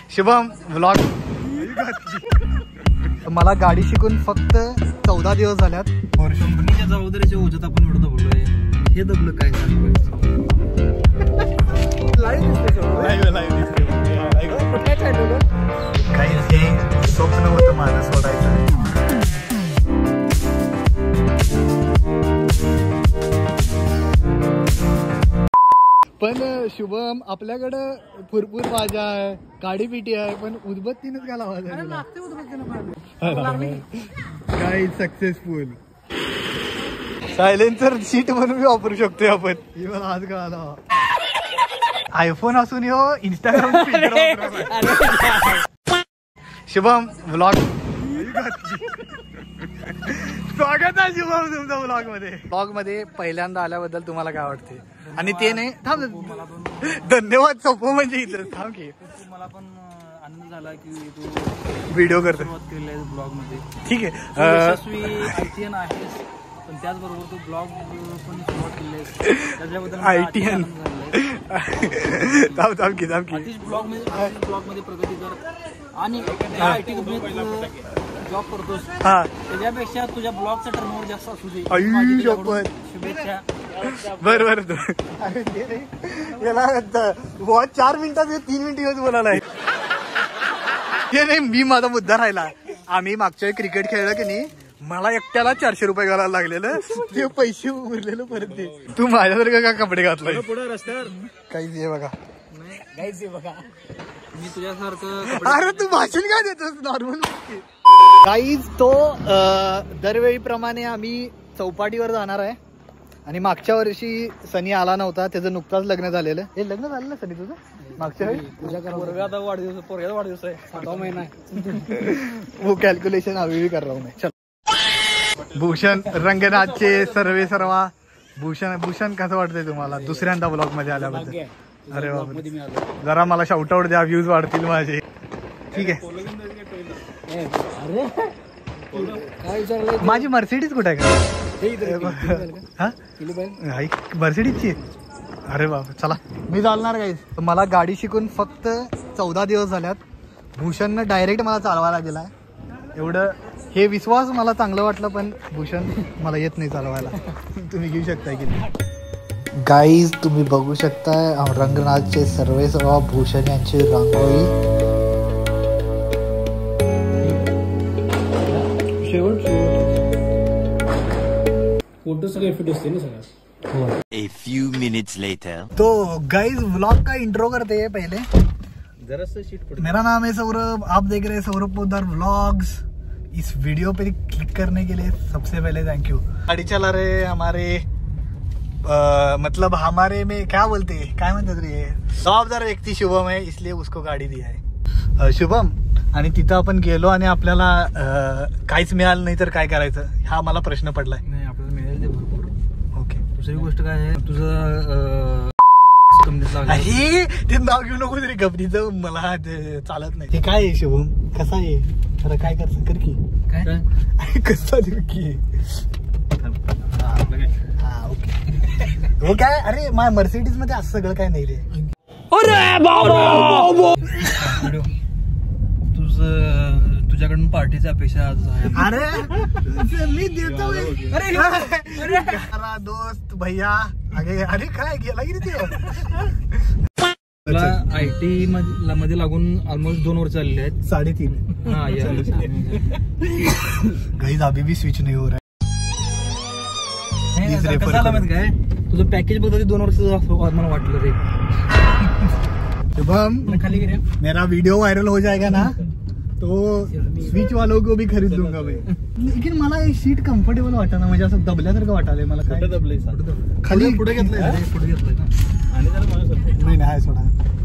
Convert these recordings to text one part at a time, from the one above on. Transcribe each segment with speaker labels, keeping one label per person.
Speaker 1: Shubham vlog. मला गाडी शिकून फक्त 14 दिवस झाल्यात.
Speaker 2: कंपनीच्या जबाबदारीच्या ओझ्यात आपण एवढं दबलोय. हे दबलं काय
Speaker 1: काही हे स्वप्न होतं माझं सोडायचं. पण शुभम आपल्याकडं भरपूर भाज्या आहे, गाडी पिटी आहे, पण उदबत्तीनच का लावायचं. काय सक्सेसफुल सायलेन्सर सीट म्हणून वापरू शकतोय आपण. हे मला आज कळालं. आयफोन असून हो इंस्टाग्राम. शुभम व्लॉग. स्वागत आहे शुभम तुमच्या व्लॉग मध्ये. पहिल्यांदा आल्याबद्दल तुम्हाला काय वाटते? आणि ते नाही थांब, धन्यवाद सोपं म्हणजे इथं थांब की.
Speaker 2: मला पण आनंद झाला की तू
Speaker 1: व्हिडिओ करतो
Speaker 2: ब्लॉग मध्ये.
Speaker 1: ठीक आहे.
Speaker 2: यशस्वी आयटीएन आहेस, पण त्याचबरोबर तू ब्लॉग पण सुरुवात केली आहेस, त्याच्याबद्दल
Speaker 1: आयटीएन थांब की
Speaker 2: ब्लॉग मध्ये प्रगती कर. आणि आयटी कंपनीत जॉब करतोस, त्याच्यापेक्षा तुझ्या ब्लॉगचा टर्नओव्हर जास्त असू दे. शुभेच्छा.
Speaker 1: बरोबर. याला 4 मिनिटात 3 मिनिटं बोलायला आहे. ते नाही, मी माझा मुद्दा राहिला. आम्ही मागच्या वेळी क्रिकेट खेळलं की नाही, मला एकट्याला 400 रुपये घालायला लागलेलं. ते पैसे उरलेलं परत दे. तू माझ्यासारखं का कपडे घातलाय पुढे रस्त्यावर? काहीच आहे बघा,
Speaker 2: मी तुझ्यासारखं.
Speaker 1: अरे तू भाषण काय देतोस नॉर्मल. काहीच तो दरवेळीप्रमाणे आम्ही चौपाटीवर जाणार आहे. आणि मागच्या वर्षी सनी आला नव्हता, त्याचं नुकताच लग्न झालेलं. हे लग्न झालं ना सनी तुझं मागच्या वेळी?
Speaker 2: वाढदिवस आहे, 7वा महिना आहे.
Speaker 1: वो कॅल्क्युलेशन अभी कर रहा हूं मैं. चल. भूषण रंगनाथचे सर्वा. भूषण कसं वाटतंय तुम्हाला दुसऱ्यांदा ब्लॉग मध्ये आल्याबद्दल? अरे बाबा, जरा मला शाउट आउट द्या, व्ह्यूज वाढतील माझे. ठीक आहे. माझी मर्सिडीज कुठे आहे का? मर्सिडीजची. अरे बाबा, चला मी चालणार गाईज. मला गाडी शिकून फक्त 14 दिवस झाल्यात. भूषणनं डायरेक्ट मला चालवायला गेलाय. एवढं हे विश्वास मला चांगलं वाटलं, पण भूषण मला येत नाही चालवायला. तुम्ही घेऊ शकताय की नाही गाईज? तुम्ही बघू शकताय रंगनाथचे सर्व भूषण यांची रांगोळी.
Speaker 2: फोटो सगळे फिट असते ना सगळं.
Speaker 3: A few minutes later.
Speaker 1: तो गाइस व्लॉग का इंट्रो करते हैं पहले.
Speaker 2: जरा सा शीट पड़.
Speaker 1: मेरा नाम है सौरभ, आप देख रहे हैं सौरभ पोद्दार व्लॉग्स. इस वीडियो पे क्लिक करने के लिए सबसे पहले थैंक यू. गाड़ी चला रहे हमारे मतलब हमारे में क्या बोलते हैं, काय म्हणतात रे, जबाबदार व्यक्ती शुभम है, इसलिए उसको गाडी दी आहे. शुभम, आणि तिथं आपण गेलो आणि आपल्याला काहीच मिळालं नाही तर काय करायचं, हा मला प्रश्न पडलाय.
Speaker 2: नाही, आपल्याला मिळेल ते भरपूर.
Speaker 1: ओके.
Speaker 2: दुसरी गोष्ट काय आहे, तुझं
Speaker 1: अरे ते नाव घेऊ नको तरी कंपनीचं, मला चालत नाही. ते काय आहे शुभम, कसा आहे खरं, काय करत कर की
Speaker 2: काय
Speaker 1: कसा देऊ की. हा ओके. हो काय, अरे माझ्या मर्सिडीज मध्ये असं सगळं काय नाही रे.
Speaker 2: तुझ्याकडून पार्टीची अपेक्षा आज आहे.
Speaker 1: अरे मी देतो. अरे दोस्त भैया अगे, अरे काय गेला की ते.
Speaker 2: तुला आयटी मध्ये लागून ऑलमोस्ट 2 वर्ष झालेले आहेत.
Speaker 1: 3.5.
Speaker 2: हा
Speaker 1: गाइस अभी भी स्विच नहीं हो रहा है.
Speaker 2: काय तुझं पॅकेज बघता 2 वर्ष मला वाटलं रे.
Speaker 1: शुभम, मेरा वीडियो वायरल हो जाएगा ना तो स्विच वालों को भी खरीद लूंगा मैं. लेकिन मला हे सीट कम्फर्टेबल वाटत ना, म्हणजे असं दबल्यासारखं वाटायला मला. काय दबलंय खाली पुढे घेतलंय, पुढे घेतलंय ना. आणि जरा नाही नाही सोडा.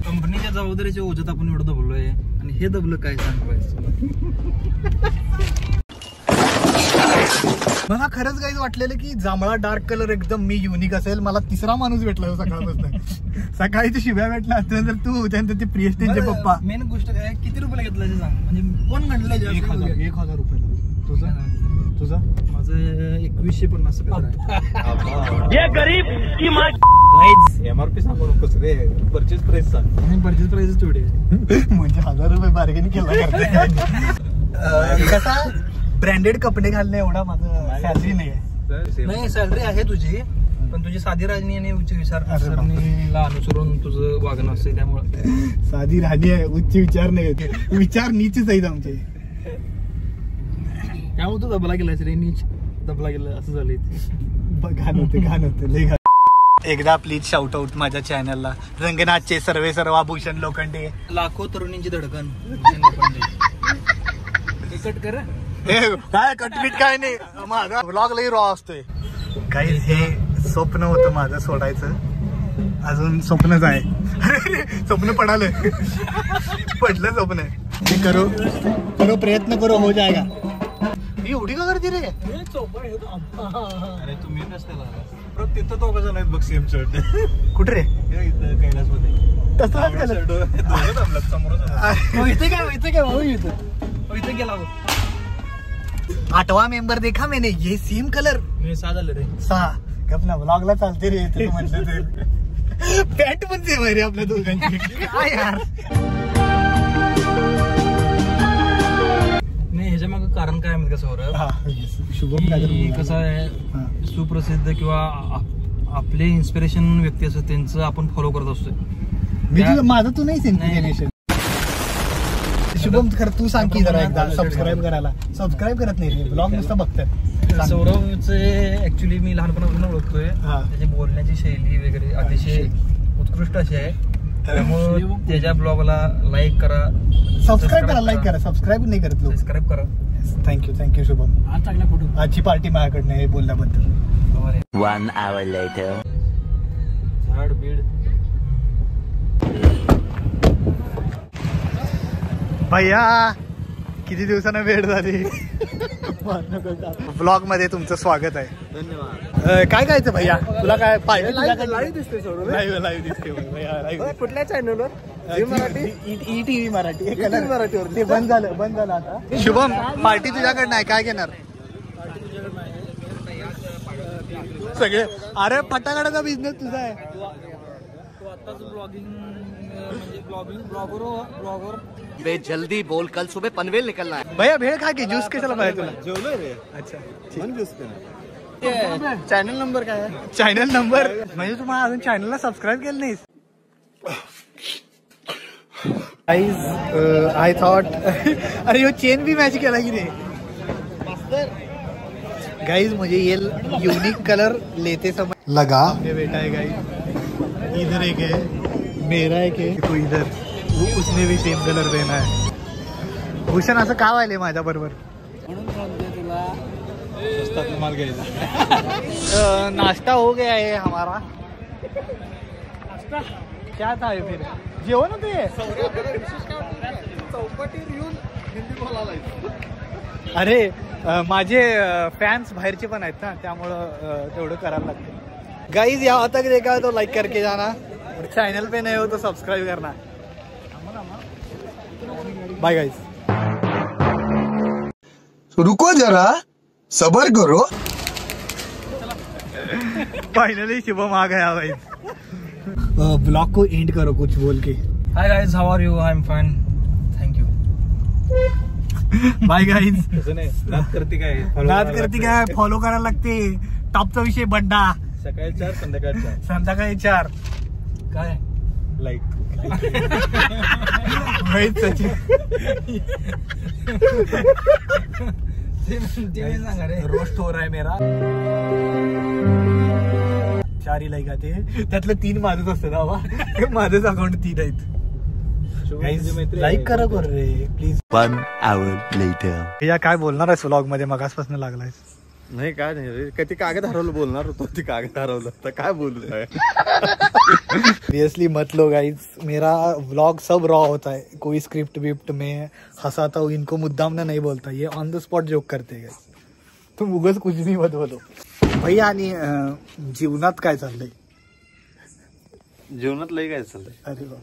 Speaker 2: कंपनीच्या जबाबदारीच्या ओझ्यात आपण एवढं दबलोय, आणि हे दबलं काय सांगायचं.
Speaker 1: मला खरंच काहीच वाटलेलं की जांभळा डार्क कलर एकदम मी युनिक असेल. मला तिसरा माणूस भेटला सकाळपासून. सकाळी ते शिव्या भेटला, त्यानंतर तू, त्यानंतर ते प्रियस्टेनचे पप्पा.
Speaker 2: मेन गोष्ट काय, किती रुपयाला घेतलं सांग, म्हणजे कोण म्हटलं?
Speaker 1: 1,000 रुपये. तुझं तुझा?
Speaker 2: माझं 2150
Speaker 4: MRP सांगू नकोस रे, परचेस प्राइस सांग.
Speaker 2: परचेस प्राइस तेवढी
Speaker 1: म्हणजे 1000 रुपये बार्गेन केला करते. कसा ब्रँडेड कपडे घालणे एवढा माझं सॅलरी नाही आहे.
Speaker 2: नाही, सॅलरी आहे तुझी, पण तुझी साधी राजनी आणि उच्च विचारसरणीला अनुसरून तुझं वागणं असते. त्यामुळे
Speaker 1: साधी राणी आहे, उच्च विचार नाही होते, विचार नीचच आहेत आमचे.
Speaker 2: त्यामुळे तू दबला गेलास रे, नीच दबला गेला असं झालंय.
Speaker 1: घाण होते लय घाण. एकदा प्लीज शाउट आउट माझ्या चॅनलला, रंगनाथचे सर्वे सर्वा भूषण लोखंडे.
Speaker 2: लाखो तरुणींची धडकन. कट कर.
Speaker 1: काय कटपीट काय नाही, माझा ब्लॉग लई रॉ असतोय. काही हे स्वप्न होतं माझं सोडायचं, अजून स्वप्नच आहे. स्वप्न पडालं, पडलं स्वप्न. ते करो प्रयत्न करो, हो जाएगा. एवढी का करते रे?
Speaker 4: अरे तुम्ही नसते तिथं दोघं जण आहेत बघ, सेम शर्ट.
Speaker 1: कुठे रे?
Speaker 4: कैलास मध्ये.
Speaker 2: इथे गेला.
Speaker 1: 8वां मेंबर देखा मैंने, ये सेम कलर.
Speaker 2: मी 6 झालं रे.
Speaker 1: 6 आपला ब्लॉगला चालते रे. तू म्हटलं ते पॅन्ट पण सेम आहे रे आपल्या दोघांची. काय यार.
Speaker 2: नाही, ह्याच्या मागं कारण काय माहिती का सौरभ?
Speaker 1: शुभम
Speaker 2: कसं आहे, सुप्रसिद्ध किंवा आपले इन्स्पिरेशन व्यक्ती असतात त्यांचं आपण फॉलो करत असतो.
Speaker 1: मी माझं तू नाही सेन्सिटिव्ह. शुभम खरं तू सांग की जरा एकदा सबस्क्राईब करायला. सबस्क्राईब करत नाही, ब्लॉग नुसतं बघतात.
Speaker 2: सौरभचे ऍक्च्युली मी लहानपणापासून ओळखतोय. त्याची बोलण्याची शैली वगैरे अतिशय उत्कृष्ट अशी आहे. त्यामुळे त्याच्या ब्लॉगला लाईक करा,
Speaker 1: सबस्क्राईब करा, लाईक करा. सबस्क्राईब नाही करत लोक.
Speaker 2: सबस्क्राईब करा.
Speaker 1: थँक्यू शुभम. आज चांगला फोटो. आजची पार्टी माझ्याकडनं हे बोलल्याबद्दल.
Speaker 3: 1 hour later.
Speaker 4: झाड बीड.
Speaker 1: भैया किती दिवसानं भेट झाली. ब्लॉग मध्ये तुमचं स्वागत आहे.
Speaker 4: धन्यवाद.
Speaker 1: काय खायचं भैया तुला? काय पाहिजे?
Speaker 4: लाईव्ह दिसते सौरभ.
Speaker 1: लाईव्ह दिसते भैया. लाईव्ह
Speaker 4: कुठल्या चॅनलवर?
Speaker 1: ईटीव्ही मराठी.
Speaker 4: कलर मराठीवर.
Speaker 1: ते बंद झालं आता. शुभम, पार्टी तुझ्याकडनं आहे, काय घेणार? सगळे. अरे फटाकड्याचा बिझनेस तुझा आहे.
Speaker 2: तू आताच ब्लॉगर.
Speaker 5: बे जल्दी बोल, कल सुबह पनवेल निकलना है.
Speaker 1: भैया भेळ खा की, ज्यूस कशाला पाहिजे तुला?
Speaker 4: जेवलोय रे.
Speaker 1: अच्छा,
Speaker 4: चॅनल नंबर काय आहे?
Speaker 1: चॅनल नंबर म्हणजे तुम्हाला अजून चॅनलला सबस्क्राईब केलं नाहीस? गाइस आई थॉट अरे यो चेन भी मैच केला की रे. गाइस मुझे ये यूनिक कलर लेते समय लगा ये बेटा है गाइस. इधर एक है, मेरा एक है, तो इधर उसने भी सेम कलर पहना है. भूषण असं का व्हायले माझ्या बरोबर?
Speaker 4: माल घ्यायचा.
Speaker 1: नाश्ता हो गया है हमारा. क्या था ये फिर? जेवण होते. अरे माझे फॅन्स बाहेरचे पण आहेत ना, त्यामुळं तेवढं करायला लागतं. गाइस यहाँ तक देखा तो लाइक करके जाना, और चैनल पे नए हो तो सब्सक्राइब करना. Bye guys.
Speaker 6: रुको जरा, सबर करो.
Speaker 1: फाइनली शुभम आ गया भाई. ब्लॉग को एंड करो कुछ बोल के.
Speaker 2: Hi guys, how are you? I am fine, thank you.
Speaker 1: Bye guys.
Speaker 4: तसं नाही, नाद करते काय?
Speaker 1: फॉलो करायला लागते. टॉपचा विषय बड्डा.
Speaker 4: सकाळी 4 संध्याकाळी 4.
Speaker 1: संध्याकाळी 4.
Speaker 2: काय
Speaker 4: लाईक
Speaker 2: सांगा रे.
Speaker 1: रोस्ट हो रहा है मेरा. 4 लाईक आते, त्यातलं 3 माझंच असतं बाबा. माझंच अकाउंट 3 आहेत. लाईक करा कर रे प्लीज.
Speaker 3: 1 hour later.
Speaker 1: या काय बोलणार आहेस व्लॉग मध्ये? मगासपासून लागलाय.
Speaker 4: नाही काय नाही रे, कधी कागद हरवलं बोलणार होतो, ती कागद हरवलं तर काय बोलू.
Speaker 1: सीरियसली मत लो गाइस, मेरा व्लॉग सब रॉ होता है. कोई स्क्रिप्ट विप्ट में हंसाता हूँ, इनको मुद्दाम ना नहीं बोलता, ये ऑन द स्पॉट जोक करते हैं गाइस. तुम उगाच कुछ भी मत बोलो भैया. आणि जीवनात काय चाललंय?
Speaker 4: जीवनात लई काय चाललंय?
Speaker 1: अरे वा.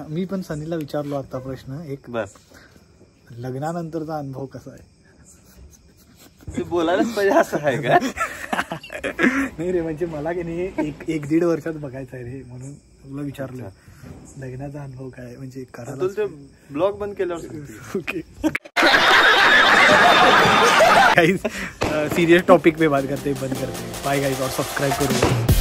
Speaker 1: मी पण सनीला विचारलो आता प्रश्न एक,
Speaker 4: बस.
Speaker 1: लग्नानंतरचा अनुभव कसा आहे?
Speaker 4: ते बोलायलाच पाहिजे असं आहे का?
Speaker 1: नाही रे, म्हणजे मला की नाही एक दीड वर्षात बघायचं आहे रे, म्हणून तुला विचारलं लग्नाचा अनुभव काय, म्हणजे करायला.
Speaker 4: ते ब्लॉग बंद केल्यावर
Speaker 1: ओके. गाइस सीरियस टॉपिक पे बात करते, बंद करते. बाय गाइस, और सब्सक्राइब करो.